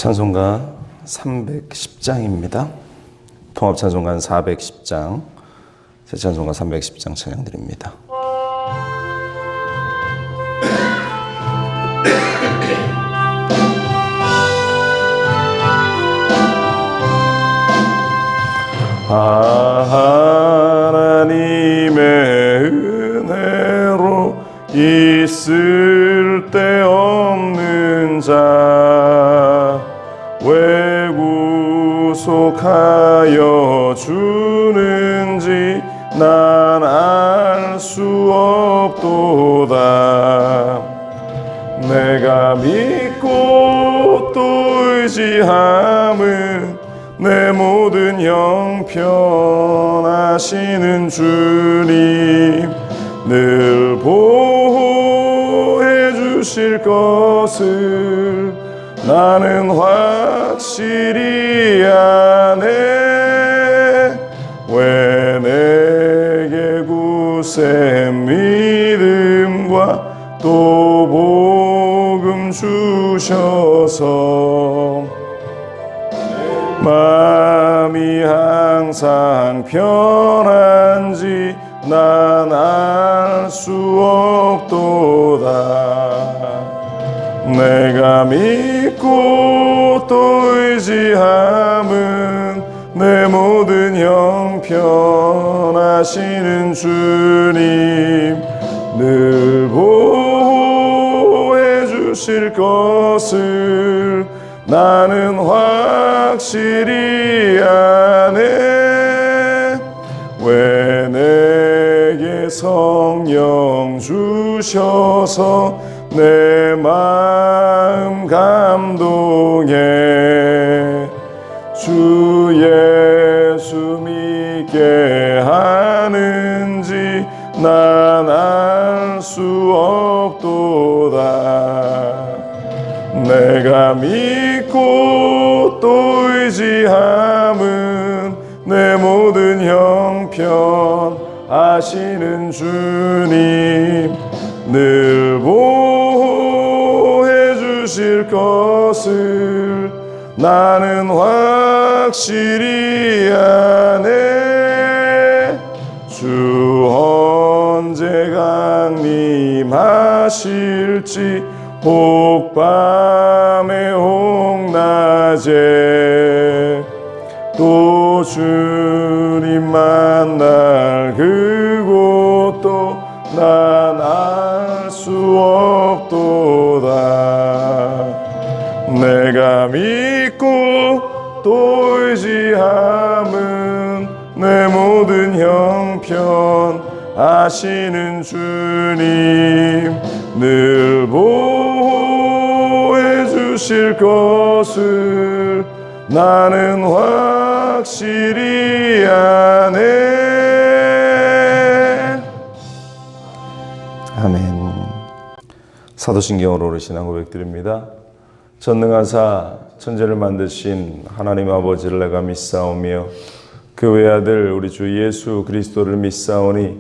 찬송가 310장입니다. 통합찬송가 410장, 새찬송가 310장 찬양드립니다. 하나님의 은혜로 있을 데 없는 자 왜 구속하여 주는지 난 알 수 없도다. 내가 믿고 또 의지함은 내 모든 형편하시는 주님 늘 보호해 주실 것을 나는 확실히 아네. 왜 내게 굳센 믿음과 또 복음 주셔서 마음이 항상 편한지 난 알 수 없도다. 내가 믿고 또 의지함은 내 모든 형편하시는 주님 늘 보호해 주실 것을 나는 확실히 아네. 왜 내게 성령 주셔서 내 마음 감동해 주 예수 믿게 하는지 난 알 수 없도다. 내가 믿고 또 의지함은 내 모든 형편 아시는 주님 늘 보호해 주실 것을 나는 확실히 아네. 주 언제 강림하실지 혹 밤에 혹 낮에 또 주님 만날 그곳도 난 알 수 없도다. 내가 믿고 또 의지함은 내 모든 형편 아시는 주님 늘 보호해 주실 것을 나는 확실히 아네. 아멘. 사도신경으로 오늘 신앙 고백드립니다. 전능하사 천지를 만드신 하나님 아버지를 내가 믿사오며 그 외아들 우리 주 예수 그리스도를 믿사오니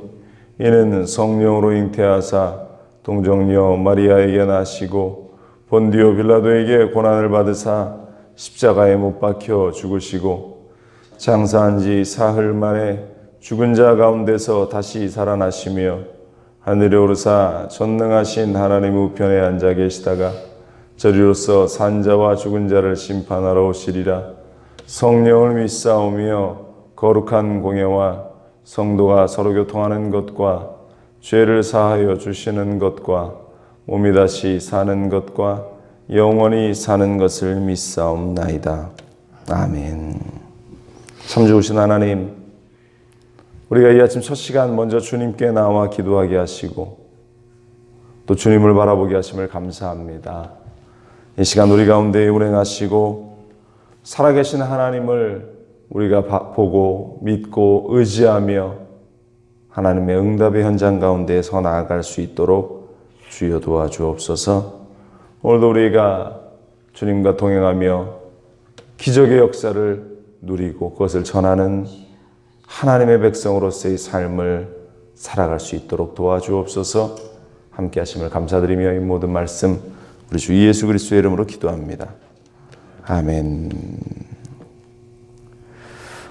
이는 성령으로 잉태하사 동정녀 마리아에게 나시고 본디오 빌라도에게 고난을 받으사 십자가에 못 박혀 죽으시고 장사한 지 사흘 만에 죽은 자 가운데서 다시 살아나시며 하늘에 오르사 전능하신 하나님 우편에 앉아 계시다가 저리로서 산자와 죽은 자를 심판하러 오시리라. 성령을 믿사오며 거룩한 공예와 성도가 서로 교통하는 것과 죄를 사하여 주시는 것과 몸이 다시 사는 것과 영원히 사는 것을 믿사옵나이다. 아멘. 참 좋으신 하나님, 우리가 이 아침 첫 시간 먼저 주님께 나와 기도하게 하시고 또 주님을 바라보게 하심을 감사합니다. 이 시간 우리 가운데 운행하시고 살아계신 하나님을 우리가 보고 믿고 의지하며 하나님의 응답의 현장 가운데서 나아갈 수 있도록 주여 도와주옵소서. 오늘도 우리가 주님과 동행하며 기적의 역사를 누리고 그것을 전하는 하나님의 백성으로서의 삶을 살아갈 수 있도록 도와주옵소서. 함께 하심을 감사드리며 이 모든 말씀 우리 주 예수 그리스도의 이름으로 기도합니다. 아멘.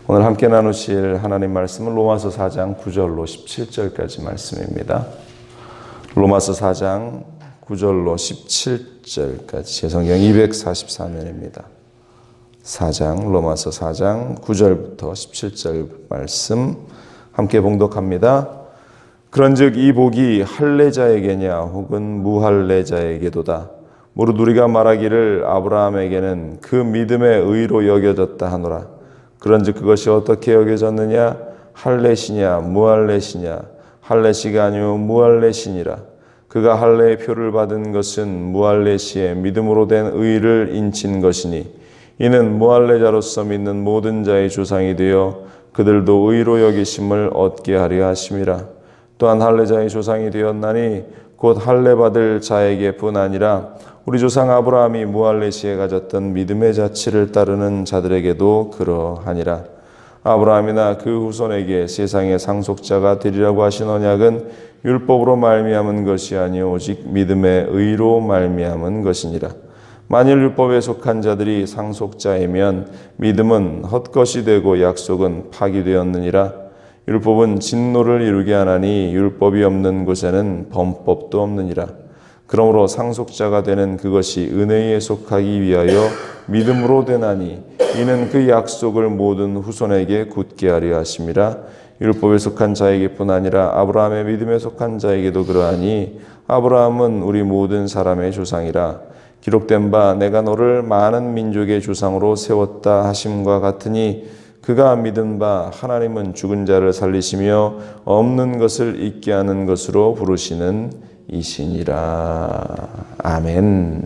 오늘 함께 나누실 하나님 말씀은 로마서 4장 9절로 17절까지 말씀입니다. 로마서 4장 9절로 17절까지 제 성경 244면입니다. 로마서 4장 9절부터 17절 말씀 함께 봉독합니다. 그런즉 이 복이 할례자에게냐 혹은 무할례자에게도다. 무릇 우리가 말하기를 아브라함에게는 그 믿음의 의로 여겨졌다 하노라. 그런즉 그것이 어떻게 여겨졌느냐? 할례시냐 무할례시냐? 할례시가 아니요 무할례시니라. 그가 할례의 표를 받은 것은 무할례시의 믿음으로 된 의를 인친 것이니 이는 무할례자로서 믿는 모든 자의 조상이 되어 그들도 의로 여기심을 얻게 하려 하심이라. 또한 할례자의 조상이 되었나니 곧 할례 받을 자에게뿐 아니라 우리 조상 아브라함이 무할례시에 가졌던 믿음의 자치를 따르는 자들에게도 그러하니라. 아브라함이나 그 후손에게 세상의 상속자가 되리라고 하신 언약은 율법으로 말미암은 것이 아니요 오직 믿음의 의로 말미암은 것이니라. 만일 율법에 속한 자들이 상속자이면 믿음은 헛것이 되고 약속은 파기되었느니라. 율법은 진노를 이루게 하나니 율법이 없는 곳에는 범법도 없느니라. 그러므로 상속자가 되는 그것이 은혜에 속하기 위하여 믿음으로 되나니 이는 그 약속을 모든 후손에게 굳게 하려 하심이라. 율법에 속한 자에게뿐 아니라 아브라함의 믿음에 속한 자에게도 그러하니 아브라함은 우리 모든 사람의 조상이라. 기록된 바 내가 너를 많은 민족의 조상으로 세웠다 하심과 같으니 그가 믿은 바 하나님은 죽은 자를 살리시며 없는 것을 있게 하는 것으로 부르시는 이시니라. 아멘.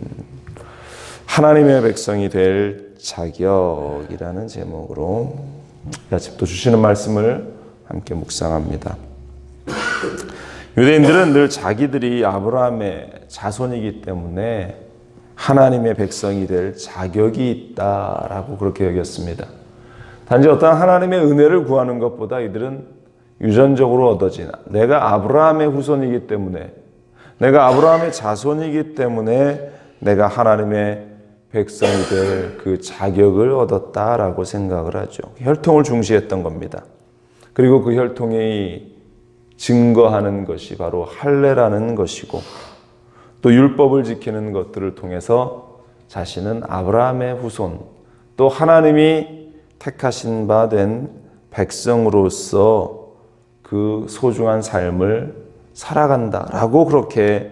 하나님의 백성이 될 자격이라는 제목으로 이 아침도 주시는 말씀을 함께 묵상합니다. 유대인들은 늘 자기들이 아브라함의 자손이기 때문에 하나님의 백성이 될 자격이 있다라고 그렇게 여겼습니다. 단지 어떤 하나님의 은혜를 구하는 것보다 이들은 유전적으로 얻어진 내가 아브라함의 후손이기 때문에 내가 아브라함의 자손이기 때문에 내가 하나님의 백성이 될 그 자격을 얻었다라고 생각을 하죠. 혈통을 중시했던 겁니다. 그리고 그 혈통이 증거하는 것이 바로 할례라는 것이고 또 율법을 지키는 것들을 통해서 자신은 아브라함의 후손 또 하나님이 택하신 바 된 백성으로서 그 소중한 삶을 살아간다라고 그렇게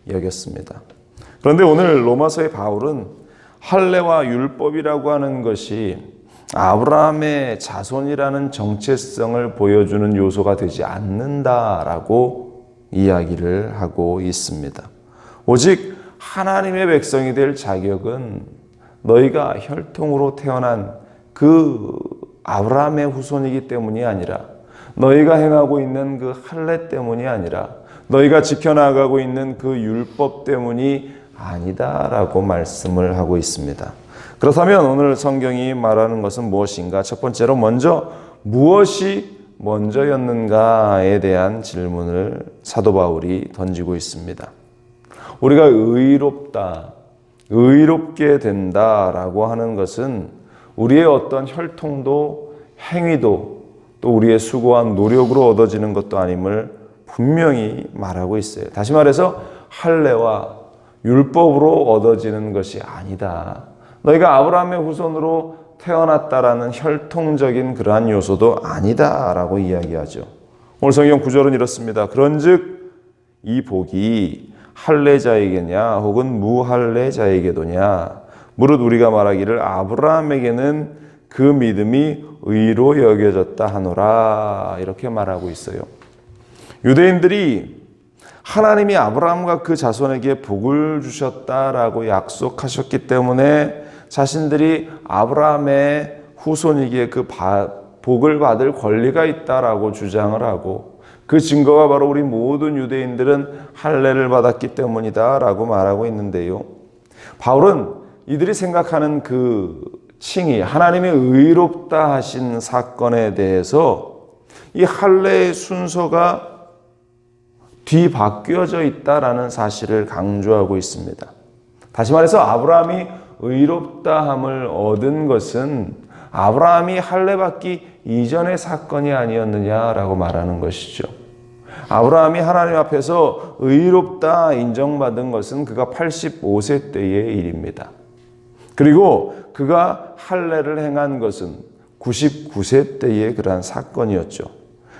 여겼습니다. 그런데 오늘 로마서의 바울은 할례와 율법이라고 하는 것이 아브라함의 자손이라는 정체성을 보여주는 요소가 되지 않는다라고 이야기를 하고 있습니다. 오직 하나님의 백성이 될 자격은 너희가 혈통으로 태어난 그 아브라함의 후손이기 때문이 아니라 너희가 행하고 있는 그 할례 때문이 아니라 너희가 지켜나가고 있는 그 율법 때문이 아니다라고 말씀을 하고 있습니다. 그렇다면 오늘 성경이 말하는 것은 무엇인가? 첫 번째로 먼저 무엇이 먼저였는가에 대한 질문을 사도 바울이 던지고 있습니다. 우리가 의롭게 된다라고 하는 것은 우리의 어떤 혈통도 행위도 또 우리의 수고한 노력으로 얻어지는 것도 아님을 분명히 말하고 있어요. 다시 말해서 할례와 율법으로 얻어지는 것이 아니다. 너희가 아브라함의 후손으로 태어났다라는 혈통적인 그러한 요소도 아니다라고 이야기하죠. 오늘 성경 구절은 이렇습니다. 그런즉 이 복이 할례자에게냐 혹은 무할례자에게도냐 무릇 우리가 말하기를 아브라함에게는 그 믿음이 의로 여겨졌다 하노라 이렇게 말하고 있어요. 유대인들이 하나님이 아브라함과 그 자손에게 복을 주셨다라고 약속하셨기 때문에 자신들이 아브라함의 후손이기에 그 복을 받을 권리가 있다라고 주장을 하고 그 증거가 바로 우리 모든 유대인들은 할례를 받았기 때문이다라고 말하고 있는데요. 바울은 이들이 생각하는 그 칭의, 하나님의 의롭다 하신 사건에 대해서 이 할례의 순서가 뒤바뀌어져 있다라는 사실을 강조하고 있습니다. 다시 말해서 아브라함이 의롭다함을 얻은 것은 아브라함이 할례받기 이전의 사건이 아니었느냐라고 말하는 것이죠. 아브라함이 하나님 앞에서 의롭다 인정받은 것은 그가 85세 때의 일입니다. 그리고 그가 할례를 행한 것은 99세 때의 그러한 사건이었죠.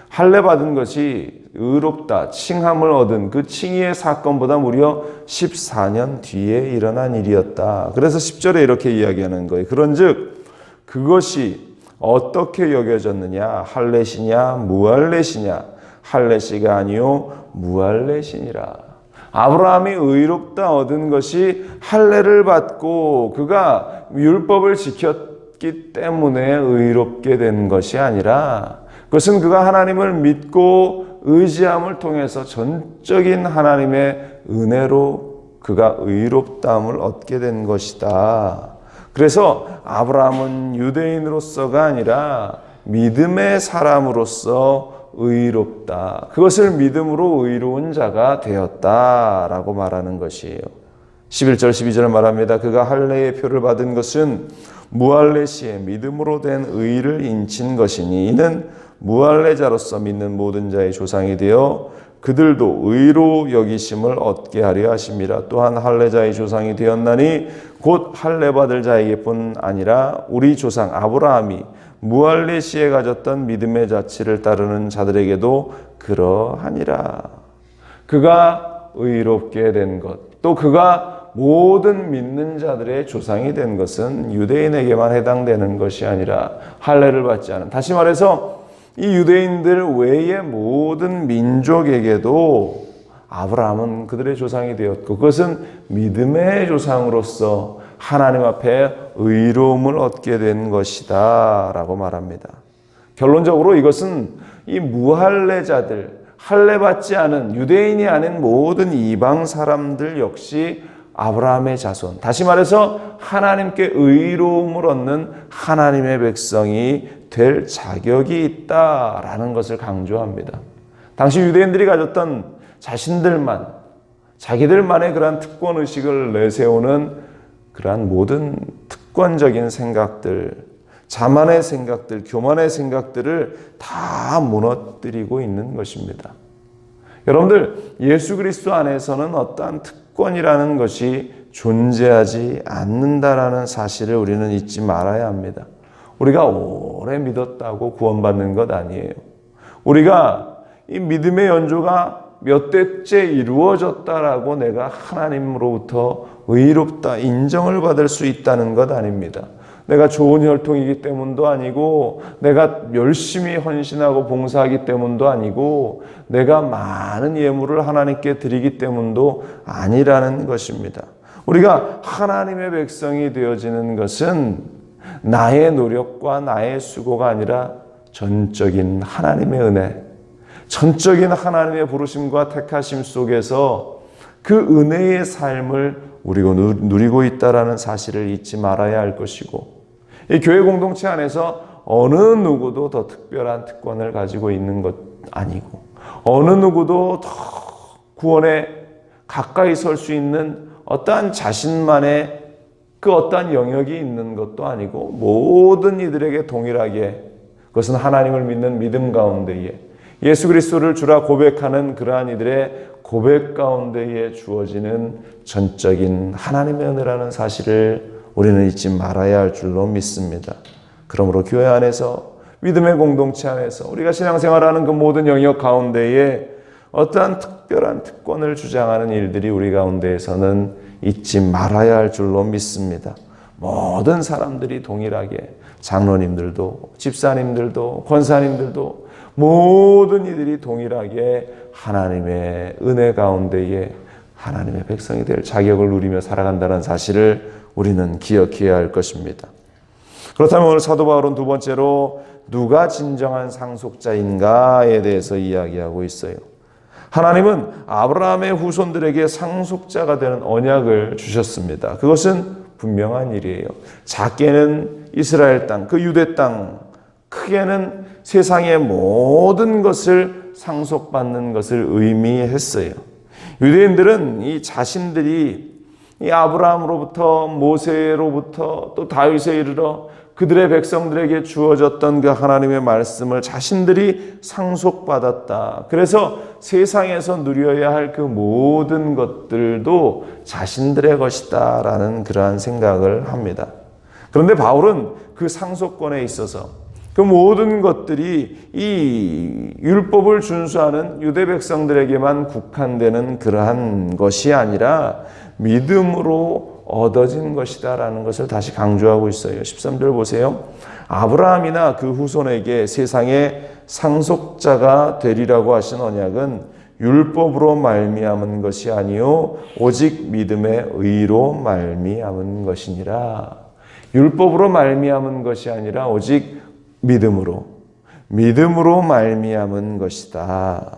할례받은 것이 의롭다, 칭함을 얻은 그 칭의의 사건보다 무려 14년 뒤에 일어난 일이었다. 그래서 10절에 이렇게 이야기하는 거예요. 그런즉 그것이 어떻게 여겨졌느냐? 할례시냐 무할례시냐? 할례시가 아니요 무할례시니라. 아브라함이 의롭다 얻은 것이 할례를 받고 그가 율법을 지켰기 때문에 의롭게 된 것이 아니라 그것은 그가 하나님을 믿고 의지함을 통해서 전적인 하나님의 은혜로 그가 의롭다함을 얻게 된 것이다. 그래서 아브라함은 유대인으로서가 아니라 믿음의 사람으로서 의롭다. 그것을 믿음으로 의로운 자가 되었다라고 말하는 것이에요. 11절 12절 말합니다. 그가 할례의 표를 받은 것은 무할례 시에 믿음으로 된 의를 인친 것이니 이는 무할례자로서 믿는 모든 자의 조상이 되어 그들도 의로 여기심을 얻게 하려 하심이라. 또한 할례자의 조상이 되었나니 곧 할례 받을 자에게뿐 아니라 우리 조상 아브라함이 무할례 시에 가졌던 믿음의 자치를 따르는 자들에게도 그러하니라. 그가 의롭게 된 것, 또 그가 모든 믿는 자들의 조상이 된 것은 유대인에게만 해당되는 것이 아니라 할례를 받지 않은, 다시 말해서 이 유대인들 외의 모든 민족에게도 아브라함은 그들의 조상이 되었고 그것은 믿음의 조상으로서 하나님 앞에 의로움을 얻게 된 것이다 라고 말합니다. 결론적으로 이것은 이 무할례자들, 할례 받지 않은 유대인이 아닌 모든 이방 사람들 역시 아브라함의 자손, 다시 말해서 하나님께 의로움을 얻는 하나님의 백성이 될 자격이 있다라는 것을 강조합니다. 당시 유대인들이 가졌던 자기들만의 그러한 특권의식을 내세우는 그러한 모든 특권적인 생각들, 자만의 생각들, 교만의 생각들을 다 무너뜨리고 있는 것입니다. 여러분들, 예수 그리스도 안에서는 어떠한 특권이라는 것이 존재하지 않는다라는 사실을 우리는 잊지 말아야 합니다. 우리가 오래 믿었다고 구원받는 것 아니에요. 우리가 이 믿음의 연조가 몇 대째 이루어졌다라고 내가 하나님으로부터 의롭다 인정을 받을 수 있다는 것 아닙니다. 내가 좋은 혈통이기 때문도 아니고 내가 열심히 헌신하고 봉사하기 때문도 아니고 내가 많은 예물을 하나님께 드리기 때문도 아니라는 것입니다. 우리가 하나님의 백성이 되어지는 것은 나의 노력과 나의 수고가 아니라 전적인 하나님의 은혜, 전적인 하나님의 부르심과 택하심 속에서 그 은혜의 삶을 우리가 누리고 있다는 사실을 잊지 말아야 할 것이고, 이 교회 공동체 안에서 어느 누구도 더 특별한 특권을 가지고 있는 것 아니고 어느 누구도 더 구원에 가까이 설 수 있는 어떠한 자신만의 그 어떠한 영역이 있는 것도 아니고 모든 이들에게 동일하게 그것은 하나님을 믿는 믿음 가운데에 예수 그리스도를 주라 고백하는 그러한 이들의 고백 가운데에 주어지는 전적인 하나님의 은혜라는 사실을 우리는 잊지 말아야 할 줄로 믿습니다. 그러므로 교회 안에서 믿음의 공동체 안에서 우리가 신앙생활하는 그 모든 영역 가운데에 어떠한 특별한 특권을 주장하는 일들이 우리 가운데에서는 잊지 말아야 할 줄로 믿습니다. 모든 사람들이 동일하게 장로님들도 집사님들도 권사님들도 모든 이들이 동일하게 하나님의 은혜 가운데에 하나님의 백성이 될 자격을 누리며 살아간다는 사실을 우리는 기억해야 할 것입니다. 그렇다면 오늘 사도 바울은 두 번째로 누가 진정한 상속자인가에 대해서 이야기하고 있어요. 하나님은 아브라함의 후손들에게 상속자가 되는 언약을 주셨습니다. 그것은 분명한 일이에요. 작게는 이스라엘 땅, 그 유대 땅, 크게는 세상의 모든 것을 상속받는 것을 의미했어요. 유대인들은 이 자신들이 이 아브라함으로부터 모세로부터 또 다윗에 이르러 그들의 백성들에게 주어졌던 그 하나님의 말씀을 자신들이 상속받았다. 그래서 세상에서 누려야 할 그 모든 것들도 자신들의 것이다 라는 그러한 생각을 합니다. 그런데 바울은 그 상속권에 있어서 그 모든 것들이 이 율법을 준수하는 유대 백성들에게만 국한되는 그러한 것이 아니라 믿음으로 얻어진 것이다 라는 것을 다시 강조하고 있어요. 13절 보세요. 아브라함이나 그 후손에게 세상의 상속자가 되리라고 하신 언약은 율법으로 말미암은 것이 아니요 오직 믿음의 의로 말미암은 것이니라. 율법으로 말미암은 것이 아니라 오직 믿음으로 말미암은 것이다.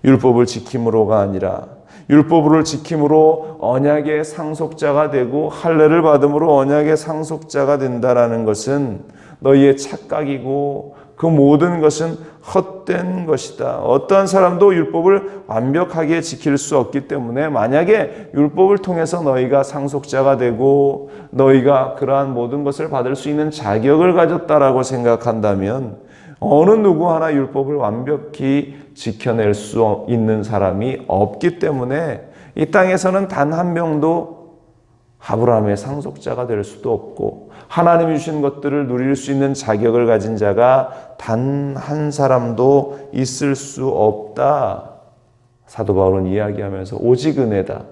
율법을 지킴으로가 아니라 율법을 지킴으로 언약의 상속자가 되고 할례를 받음으로 언약의 상속자가 된다라는 것은 너희의 착각이고 그 모든 것은 헛된 것이다. 어떠한 사람도 율법을 완벽하게 지킬 수 없기 때문에 만약에 율법을 통해서 너희가 상속자가 되고 너희가 그러한 모든 것을 받을 수 있는 자격을 가졌다라고 생각한다면 어느 누구 하나 율법을 완벽히 지켜낼 수 있는 사람이 없기 때문에 이 땅에서는 단 한 명도 아브라함의 상속자가 될 수도 없고 하나님이 주신 것들을 누릴 수 있는 자격을 가진 자가 단 한 사람도 있을 수 없다. 사도 바울은 이야기하면서 오직 은혜다.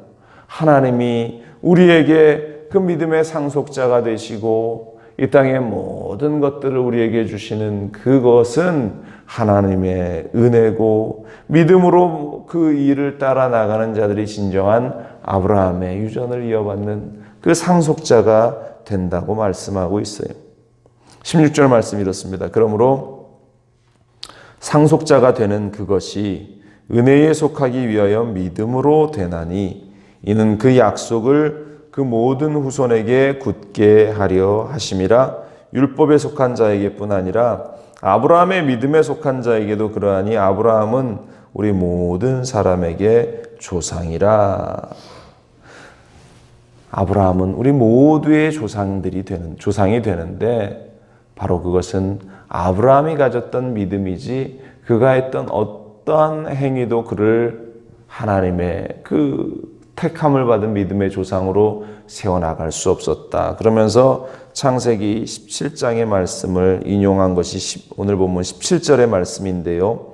하나님이 우리에게 그 믿음의 상속자가 되시고 이 땅의 모든 것들을 우리에게 주시는 그것은 하나님의 은혜고 믿음으로 그 일을 따라 나가는 자들이 진정한 아브라함의 유전을 이어받는 그 상속자가 된다고 말씀하고 있어요. 16절 말씀 이렇습니다. 그러므로 상속자가 되는 그것이 은혜에 속하기 위하여 믿음으로 되나니 이는 그 약속을 그 모든 후손에게 굳게 하려 하심이라. 율법에 속한 자에게뿐 아니라 아브라함의 믿음에 속한 자에게도 그러하니 아브라함은 우리 모든 사람에게 조상이라. 아브라함은 우리 모두의 조상이 되는데 바로 그것은 아브라함이 가졌던 믿음이지 그가 했던 어떠한 행위도 그를 하나님의 그 택함을 받은 믿음의 조상으로 세워나갈 수 없었다. 그러면서 창세기 17장의 말씀을 인용한 것이 오늘 본문 17절의 말씀인데요.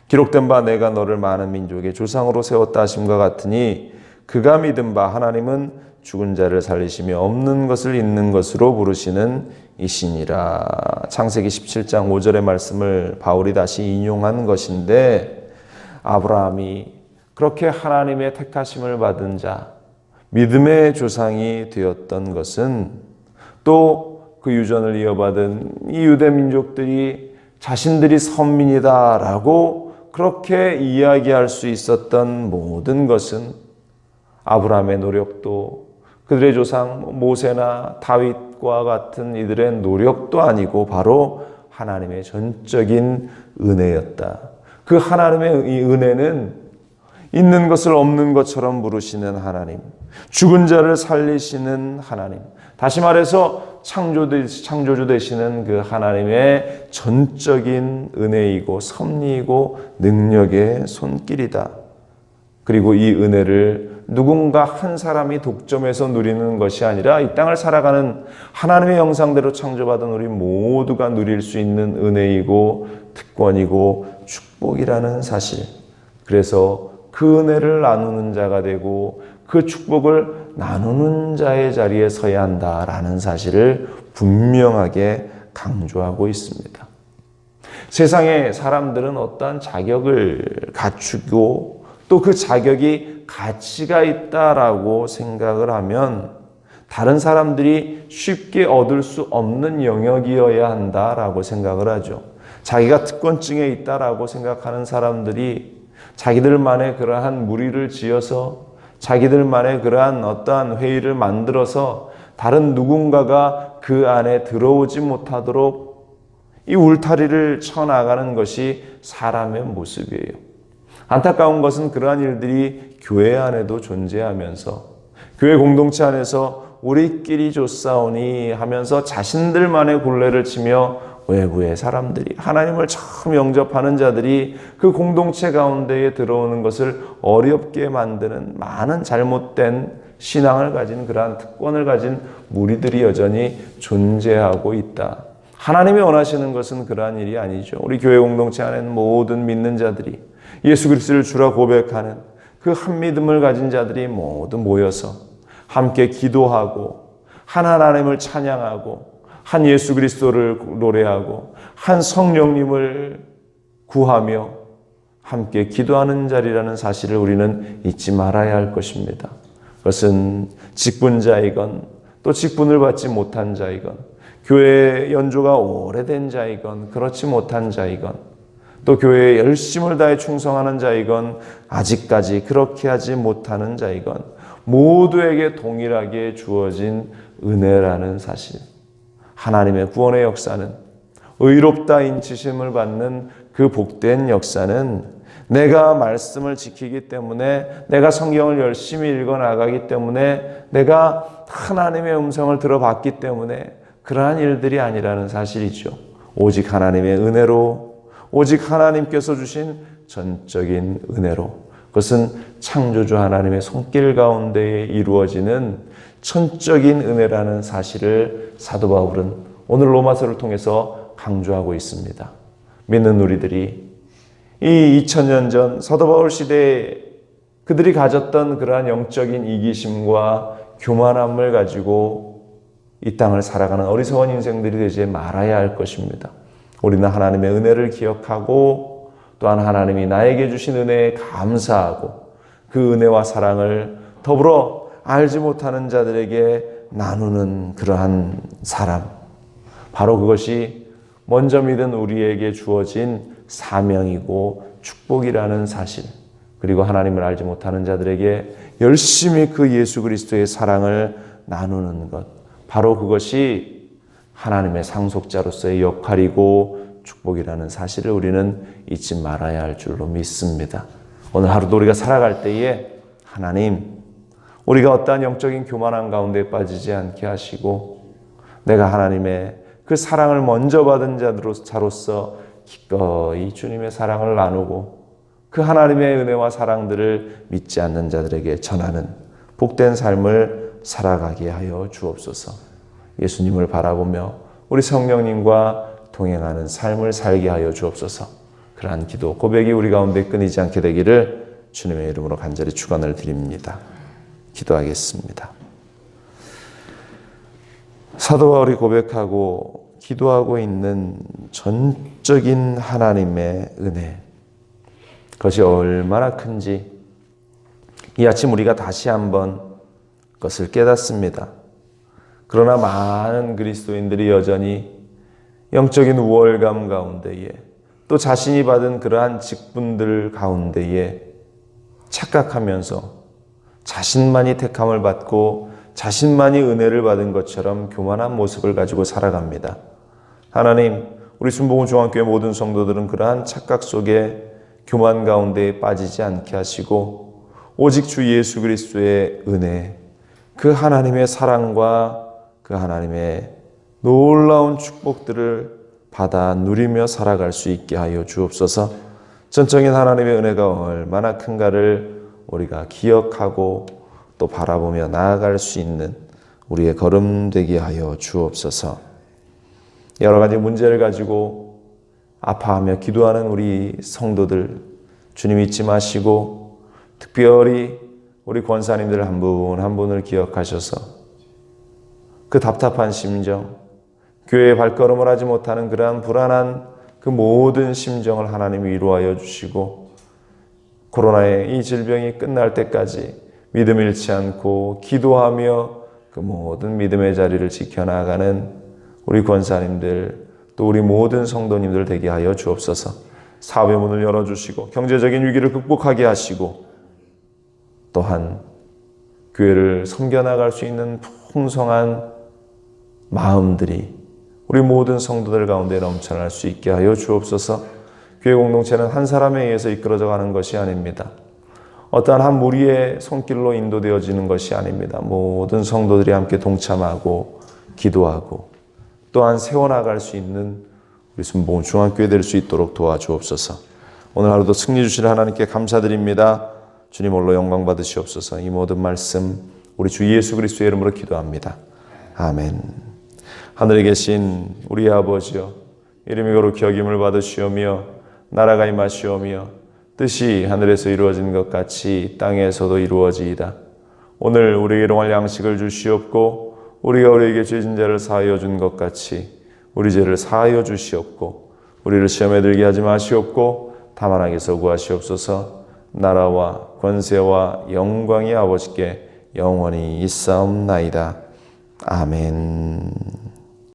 기록된 바 내가 너를 많은 민족의 조상으로 세웠다 하심과 같으니 그가 믿은 바 하나님은 죽은 자를 살리시며 없는 것을 있는 것으로 부르시는 이시니라. 창세기 17장 5절의 말씀을 바울이 다시 인용한 것인데 아브라함이 그렇게 하나님의 택하심을 받은 자, 믿음의 조상이 되었던 것은 또 그 유전을 이어받은 이 유대 민족들이 자신들이 선민이다라고 그렇게 이야기할 수 있었던 모든 것은 아브라함의 노력도 그들의 조상 모세나 다윗과 같은 이들의 노력도 아니고 바로 하나님의 전적인 은혜였다. 그 하나님의 이 은혜는 있는 것을 없는 것처럼 부르시는 하나님, 죽은 자를 살리시는 하나님, 다시 말해서 창조주 되시는 그 하나님의 전적인 은혜이고 섭리이고 능력의 손길이다. 그리고 이 은혜를 누군가 한 사람이 독점해서 누리는 것이 아니라 이 땅을 살아가는 하나님의 형상대로 창조받은 우리 모두가 누릴 수 있는 은혜이고 특권이고 축복이라는 사실. 그래서 그 은혜를 나누는 자가 되고 그 축복을 나누는 자의 자리에 서야 한다라는 사실을 분명하게 강조하고 있습니다. 세상의 사람들은 어떠한 자격을 갖추고 또 그 자격이 가치가 있다라고 생각을 하면 다른 사람들이 쉽게 얻을 수 없는 영역이어야 한다라고 생각을 하죠. 자기가 특권층에 있다라고 생각하는 사람들이 자기들만의 그러한 무리를 지어서 자기들만의 그러한 어떠한 회의를 만들어서 다른 누군가가 그 안에 들어오지 못하도록 이 울타리를 쳐나가는 것이 사람의 모습이에요. 안타까운 것은 그러한 일들이 교회 안에도 존재하면서 교회 공동체 안에서 우리끼리 좋사오니 하면서 자신들만의 굴레를 치며 외부의 사람들이, 하나님을 처음 영접하는 자들이 그 공동체 가운데에 들어오는 것을 어렵게 만드는 많은 잘못된 신앙을 가진, 그러한 특권을 가진 무리들이 여전히 존재하고 있다. 하나님이 원하시는 것은 그러한 일이 아니죠. 우리 교회 공동체 안에는 모든 믿는 자들이 예수 그리스도를 주라 고백하는 그 한 믿음을 가진 자들이 모두 모여서 함께 기도하고 한 하나님을 찬양하고 한 예수 그리스도를 노래하고 한 성령님을 구하며 함께 기도하는 자리라는 사실을 우리는 잊지 말아야 할 것입니다. 그것은 직분자이건 또 직분을 받지 못한 자이건, 교회 연조가 오래된 자이건 그렇지 못한 자이건, 또 교회에 열심을 다해 충성하는 자이건 아직까지 그렇게 하지 못하는 자이건 모두에게 동일하게 주어진 은혜라는 사실, 하나님의 구원의 역사는, 의롭다 인치심을 받는 그 복된 역사는 내가 말씀을 지키기 때문에, 내가 성경을 열심히 읽어나가기 때문에, 내가 하나님의 음성을 들어봤기 때문에 그러한 일들이 아니라는 사실이죠. 오직 하나님의 은혜로, 오직 하나님께서 주신 전적인 은혜로, 그것은 창조주 하나님의 손길 가운데에 이루어지는 천적인 은혜라는 사실을 사도 바울은 오늘 로마서를 통해서 강조하고 있습니다. 믿는 우리들이 이 2000년 전 사도 바울 시대에 그들이 가졌던 그러한 영적인 이기심과 교만함을 가지고 이 땅을 살아가는 어리석은 인생들이 되지 말아야 할 것입니다. 우리는 하나님의 은혜를 기억하고 또한 하나님이 나에게 주신 은혜에 감사하고 그 은혜와 사랑을 더불어 알지 못하는 자들에게 나누는 그러한 사람, 바로 그것이 먼저 믿은 우리에게 주어진 사명이고 축복이라는 사실, 그리고 하나님을 알지 못하는 자들에게 열심히 그 예수 그리스도의 사랑을 나누는 것, 바로 그것이 하나님의 상속자로서의 역할이고 축복이라는 사실을 우리는 잊지 말아야 할 줄로 믿습니다. 오늘 하루도 우리가 살아갈 때에 하나님, 우리가 어떠한 영적인 교만함 가운데 빠지지 않게 하시고 내가 하나님의 그 사랑을 먼저 받은 자로서 기꺼이 주님의 사랑을 나누고 그 하나님의 은혜와 사랑들을 믿지 않는 자들에게 전하는 복된 삶을 살아가게 하여 주옵소서. 예수님을 바라보며 우리 성령님과 동행하는 삶을 살게 하여 주옵소서. 그러한 기도 고백이 우리 가운데 끊이지 않게 되기를 주님의 이름으로 간절히 축원을 드립니다. 기도하겠습니다. 사도 바울이 고백하고 기도하고 있는 전적인 하나님의 은혜, 그것이 얼마나 큰지 이 아침 우리가 다시 한번 그것을 깨닫습니다. 그러나 많은 그리스도인들이 여전히 영적인 우월감 가운데에, 또 자신이 받은 그러한 직분들 가운데에 착각하면서 자신만이 택함을 받고 자신만이 은혜를 받은 것처럼 교만한 모습을 가지고 살아갑니다. 하나님, 우리 순복음 중앙교회 모든 성도들은 그러한 착각 속에 교만 가운데에 빠지지 않게 하시고 오직 주 예수 그리스도의 은혜, 그 하나님의 사랑과 그 하나님의 놀라운 축복들을 받아 누리며 살아갈 수 있게 하여 주옵소서. 전적인 하나님의 은혜가 얼마나 큰가를 우리가 기억하고 또 바라보며 나아갈 수 있는 우리의 걸음 되게 하여 주옵소서. 여러 가지 문제를 가지고 아파하며 기도하는 우리 성도들 주님 잊지 마시고 특별히 우리 권사님들 한 분 한 분을 기억하셔서 그 답답한 심정, 교회에 발걸음을 하지 못하는 그러한 불안한 그 모든 심정을 하나님이 위로하여 주시고 코로나의 이 질병이 끝날 때까지 믿음 잃지 않고 기도하며 그 모든 믿음의 자리를 지켜나가는 우리 권사님들 또 우리 모든 성도님들 되게 하여 주옵소서. 사업의 문을 열어주시고 경제적인 위기를 극복하게 하시고 또한 교회를 섬겨나갈 수 있는 풍성한 마음들이 우리 모든 성도들 가운데 넘쳐날 수 있게 하여 주옵소서. 교회 공동체는 한 사람에 의해서 이끌어져 가는 것이 아닙니다. 어떠한 한 무리의 손길로 인도되어지는 것이 아닙니다. 모든 성도들이 함께 동참하고 기도하고 또한 세워나갈 수 있는 우리 순복음 중앙교회 될 수 있도록 도와주옵소서. 오늘 하루도 승리 주실 하나님께 감사드립니다. 주님 홀로 영광 받으시옵소서. 이 모든 말씀 우리 주 예수 그리스도의 이름으로 기도합니다. 아멘. 하늘에 계신 우리 아버지여, 이름이 거룩히 여김을 받으시오며 나라가 임하시오며 뜻이 하늘에서 이루어진 것 같이 땅에서도 이루어지이다. 오늘 우리에게 일용할 양식을 주시옵고 우리가 우리에게 죄진 자를 사하여 준 것 같이 우리 죄를 사하여 주시옵고 우리를 시험에 들게 하지 마시옵고 다만 악에서 구하시옵소서. 나라와 권세와 영광이 아버지께 영원히 있사옵나이다. 아멘.